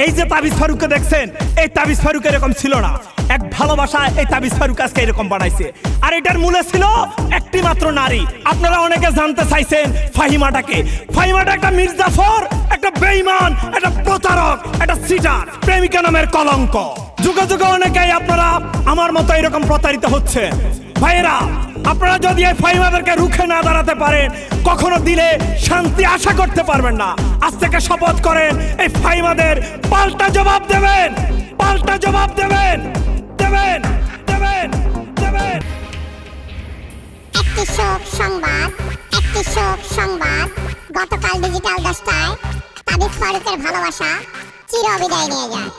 এই যে তাবিজ ফারুককে দেখছেন, এই তাবিজ ফারুক এরকম ছিল না। এক ভালোবাসা এই তাবিজ ফারুক আজকে এরকম বানাইছে। আর এটার মূলে ছিল একটি মাত্র নারী। আপনারা অনেকে জানতে চাইছেন ফাহিমাটাকে। ফাহিমাটা একটা মির্জাফর, একটা বেঈমান, একটা প্রতারক, একটা সিটার, প্রেমিকা নামের কলঙ্ক। যুগে যুগে অনেকেই আপনারা আমার মতো এরকম প্রতারিত হচ্ছেন। ভাইয়েরা, আপনারা যদি এই ফাহিমাদেরকে রুখে না দাঁড়াতে পারেন, কখনো দিলে শান্তি আশা করতে পারবেন না। আজ থেকে শপথ করেন, এই ফাহিমাদের পাল্টা জবাব দেবেন, পাল্টা জবাব দেবেন, দেবেন, দেবেন, দেবেন। একটি শোক সংবাদ, একটি শোক সংবাদ। গতকাল ডিজিটাল 10টায় তাবিজ ফারুকের ভালোবাসা চিরবিদায় নিয়ে যায়।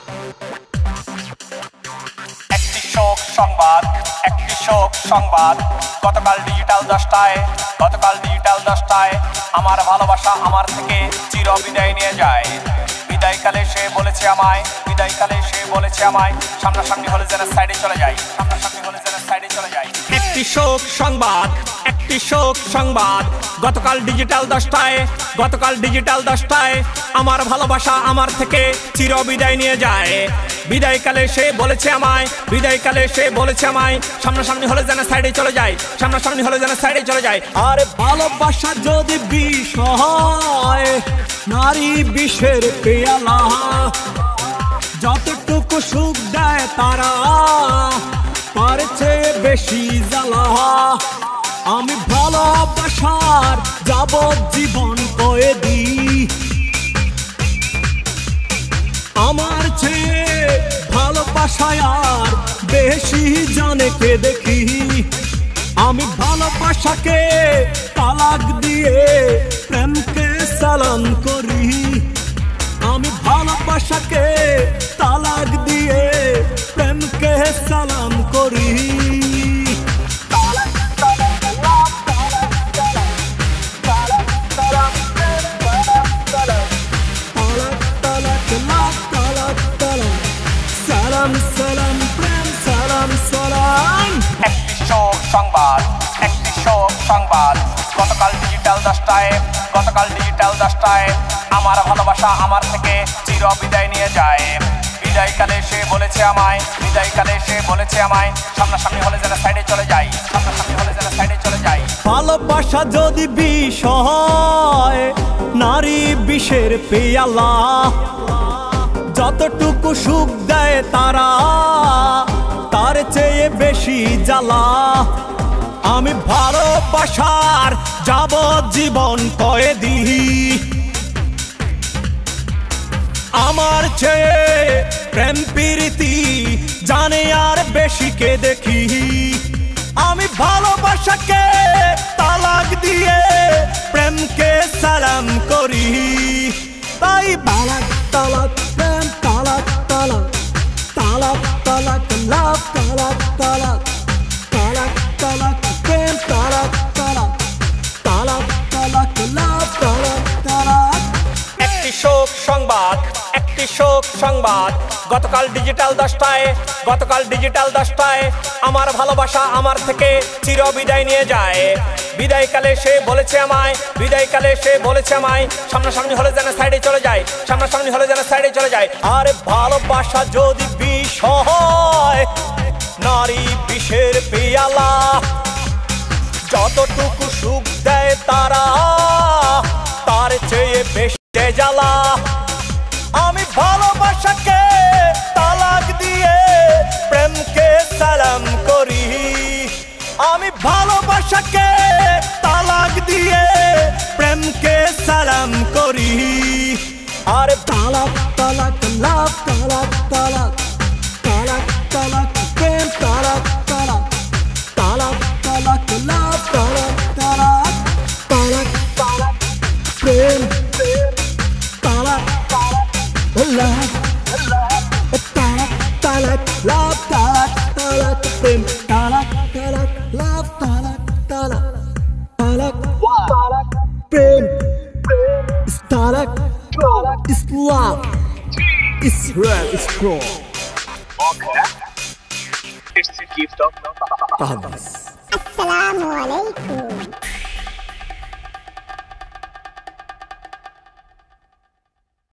একটি শোক সংবাদ, একটি শোক সংবাদ। গতকাল ডিজিটাল 10টায় আমার ভালোবাসা আমার থেকে চিরবিদায় নিয়ে যায়। বিদায়কালে সে বলেছে আমায়, বিদায়কালে সে বলেছে আমায়, সামনাসামনি হলে যেন সাইডে চলে যায়, সামনাসামনি হলে যেন সাইডে চলে যায়। একটি শোক সংবাদ, একটি শোক সংবাদ। গতকাল ডিজিটাল 10টায় আমার ভালোবাসা আমার থেকে চিরবিদায় নিয়ে যায়। বিদায়কালে সে বলেছে আমায়, বিদায়কালে সে বলেছে আমায়, সামনাসামনি হলে যেন সাইডে চলে যায়, সামনাসামনি হলে যেন সাইডে চলে যায়। আরে ভালোবাসা যদি বিষ হয়, নারী বিষের পেয়ালা, যতটুকু সুখ দেয় তারা, তার চেয়ে বেশি জ্বালা। আমি ভালোবাসার যাবজ্জীবন কয়েদি, আমার চেয়ে ভালোবাসায় আর বেশি জানে কে দেখি। আমি ভালোবাসাকে তালাক দিয়ে প্রেমকে সালাম করি। আমি ভালোবাসাকে তালাক দিয়ে প্রেমকে সালাম করি। সালাম সালাম প্রেম সালাম সালাম। একটি শোক সংবাদ, একটি শোক সংবাদ। গতকাল ডিজিটাল 10টায় আমার ভালোবাসা আমার থেকে চিরবিদায় নিয়ে যায়। বিদায়কালে সে বলেছে আমায়, বিদায়কালে সে বলেছে আমায়, সামনাসামনি হলে যেন সাইডে চলে যায়, সামনাসামনি হলে যেন সাইডে চলে যায়। ভালোবাসা যদি বিষ হয়, নারী বিষের পেয়ালা, যতটুকু সুখ দেয় তারা, তার চেয়ে বেশি জ্বালা। আমি ভালোবাসার যাবজ্জীবন কয়েদি, আমার চেয়ে প্রেম প্রীতি জানে আর বেশি কে দেখি। আমি ভালোবাসাকে তালাক দিয়ে প্রেমকে সালাম করি। তাই তালাক তালাক প্রেম তালাক তালাক, তালাক তালাক লাভ তালাক তালাক, তালাক তালাক প্রেম তালাক তালাক, তালাক তালাক লাভ তালাক তালাক। একটি শোক সংবাদ, একটি শোক সংবাদ। গতকাল ডিজিটাল 10টায় আমার ভালোবাসা আমার থেকে চিরবিদায় নিয়ে যায়। বিদায়কালে সে বলেছে আমায়, বিদায়কালে সে বলেছে আমায়, সামনাসামনি হলে যেন সাইডে চলে যায়, সামনাসামনি হলে যেন সাইডে চলে যায়। আরে ভালোবাসা যদি বিষ হয়, নারী বিষের পেয়ালা, যতটুকু সুখ দেয় তারা, তার চেয়ে বেশি জ্বালা। আমি ভালোবাসাকে তালাক দিয়ে প্রেমকে সালাম করি। আমি ভালোবাসাকে তালাক দিয়ে প্রেমকে সালাম করি। আরে তালাক তালাক লাভ তালাক তালাক, তালাক তালাক প্রেম তালাক তালাক, তালাক তালাক লাভ তালাক তালাক, তালাক তালাক প্রেম তালাক লাভ, তালাক তালাক লাভ তালাক তালাক প্রেম তালাক তালাক লাভ তালাক তালাক, তালাক তালাক প্রেম তালাক, it's love, it's real, it's strong. Okay. It's the gift of Tahabis. আসসালামু আলাইকুম।